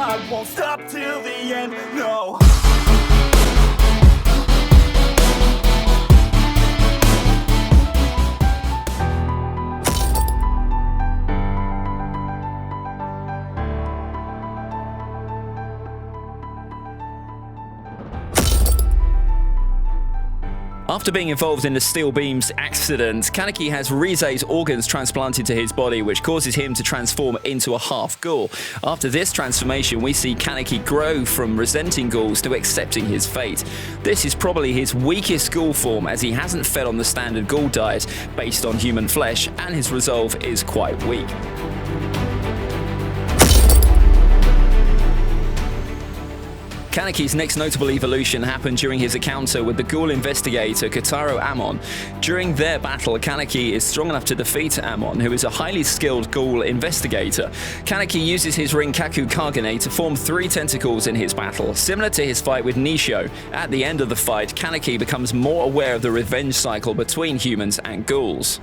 I won't stop till the end, no. After being involved in the steel beams accident, Kaneki has Rize's organs transplanted to his body, which causes him to transform into a half ghoul. After this transformation, we see Kaneki grow from resenting ghouls to accepting his fate. This is probably his weakest ghoul form, as he hasn't fed on the standard ghoul diet based on human flesh, and his resolve is quite weak. Kaneki's next notable evolution happened during his encounter with the ghoul investigator Kotaro Amon. During their battle, Kaneki is strong enough to defeat Amon, who is a highly skilled ghoul investigator. Kaneki uses his Rinkaku Kagane to form 3 tentacles in his battle, similar to his fight with Nisho. At the end of the fight, Kaneki becomes more aware of the revenge cycle between humans and ghouls.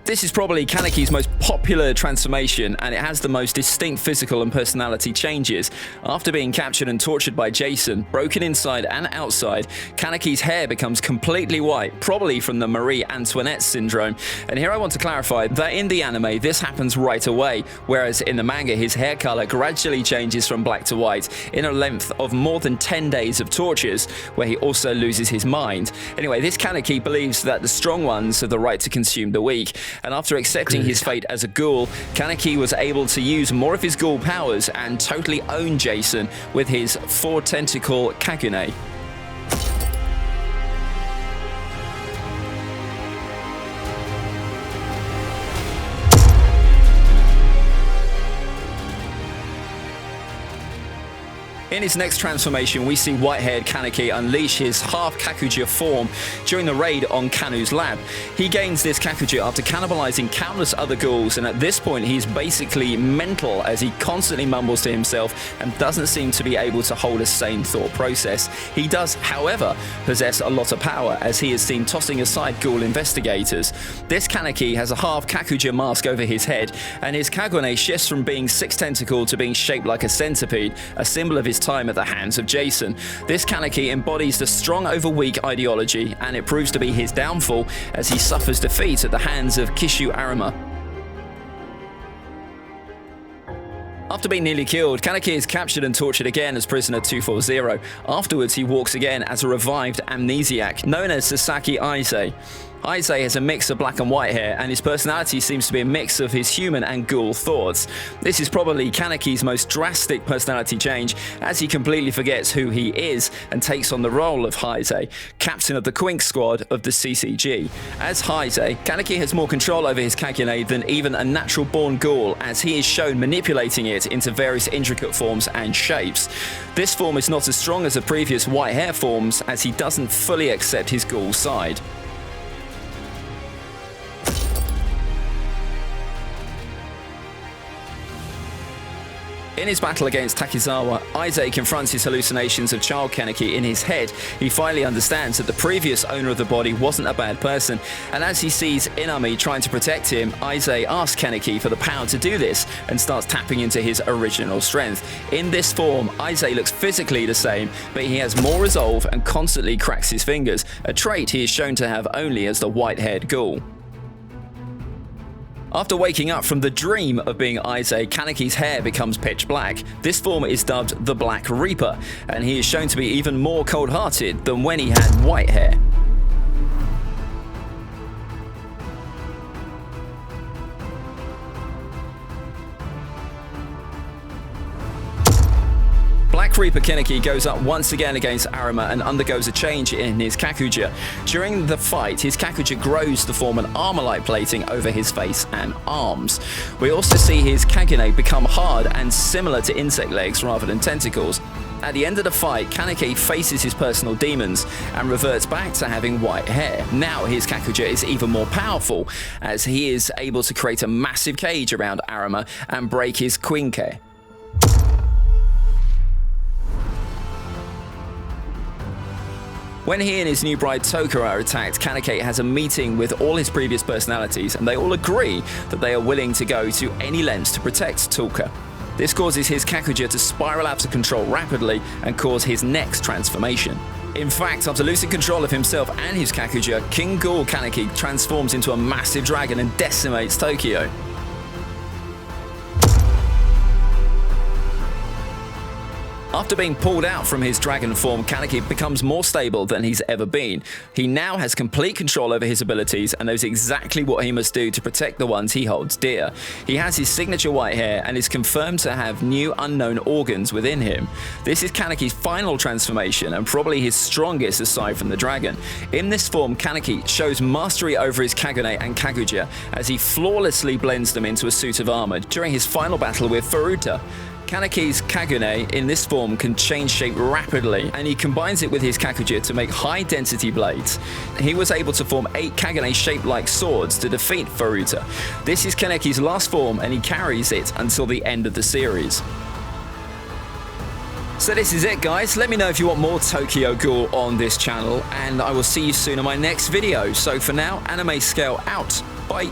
This is probably Kaneki's most popular transformation, and it has the most distinct physical and personality changes. After being captured and tortured by Jason, broken inside and outside, Kaneki's hair becomes completely white, probably from the Marie Antoinette syndrome. And here I want to clarify that in the anime, this happens right away, whereas in the manga, his hair color gradually changes from black to white in a length of more than 10 days of tortures, where he also loses his mind. Anyway, this Kaneki believes that the strong ones have the right to consume the weak. And after accepting his fate as a ghoul, Kaneki was able to use more of his ghoul powers and totally own Jason with his 4-tentacle Kagune. In his next transformation, we see white-haired Kaneki unleash his half-Kakuja form during the raid on Kanu's lab. He gains this Kakuja after cannibalizing countless other ghouls, and at this point he's basically mental, as he constantly mumbles to himself and doesn't seem to be able to hold a sane thought process. He does, however, possess a lot of power, as he is seen tossing aside ghoul investigators. This Kaneki has a half-Kakuja mask over his head, and his Kagune shifts from being 6-tentacled to being shaped like a centipede, a symbol of his time at the hands of Jason. This Kaneki embodies the strong over weak ideology, and it proves to be his downfall as he suffers defeat at the hands of Kishu Arima. After being nearly killed, Kaneki is captured and tortured again as prisoner 240. Afterwards, he walks again as a revived amnesiac known as Sasaki Aise. Aise has a mix of black and white hair, and his personality seems to be a mix of his human and ghoul thoughts. This is probably Kaneki's most drastic personality change, as he completely forgets who he is and takes on the role of Aise, captain of the Quink squad of the CCG. As Aise, Kaneki has more control over his Kagune than even a natural-born ghoul, as he is shown manipulating it into various intricate forms and shapes. This form is not as strong as the previous white hair forms, as he doesn't fully accept his ghoul side. In his battle against Takizawa, Aise confronts his hallucinations of child Kaneki in his head. He finally understands that the previous owner of the body wasn't a bad person, and as he sees Inami trying to protect him, Aise asks Kaneki for the power to do this and starts tapping into his original strength. In this form, Aise looks physically the same, but he has more resolve and constantly cracks his fingers, a trait he is shown to have only as the white-haired ghoul. After waking up from the dream of being Aise, Kaneki's hair becomes pitch black. This form is dubbed the Black Reaper, and he is shown to be even more cold-hearted than when he had white hair. Black Reaper Kaneki goes up once again against Arima and undergoes a change in his Kakuja. During the fight, his Kakuja grows to form an armor-like plating over his face and arms. We also see his Kagune become hard and similar to insect legs rather than tentacles. At the end of the fight, Kaneki faces his personal demons and reverts back to having white hair. Now his Kakuja is even more powerful, as he is able to create a massive cage around Arima and break his Quinke. When he and his new bride Toka are attacked, Kaneki has a meeting with all his previous personalities, and they all agree that they are willing to go to any lengths to protect Toka. This causes his Kakuja to spiral out of control rapidly and cause his next transformation. In fact, after losing control of himself and his Kakuja, King Ghoul Kaneki transforms into a massive dragon and decimates Tokyo. After being pulled out from his dragon form, Kaneki becomes more stable than he's ever been. He now has complete control over his abilities and knows exactly what he must do to protect the ones he holds dear. He has his signature white hair and is confirmed to have new unknown organs within him. This is Kaneki's final transformation and probably his strongest aside from the dragon. In this form, Kaneki shows mastery over his Kagune and Kakuja as he flawlessly blends them into a suit of armor during his final battle with Furuta. Kaneki's Kagune in this form can change shape rapidly, and he combines it with his Kakuja to make high-density blades. He was able to form 8 Kagune shaped like swords to defeat Furuta. This is Kaneki's last form, and he carries it until the end of the series. So this is it, guys. Let me know if you want more Tokyo Ghoul on this channel, and I will see you soon in my next video. So for now, Anime Scale out. Bye.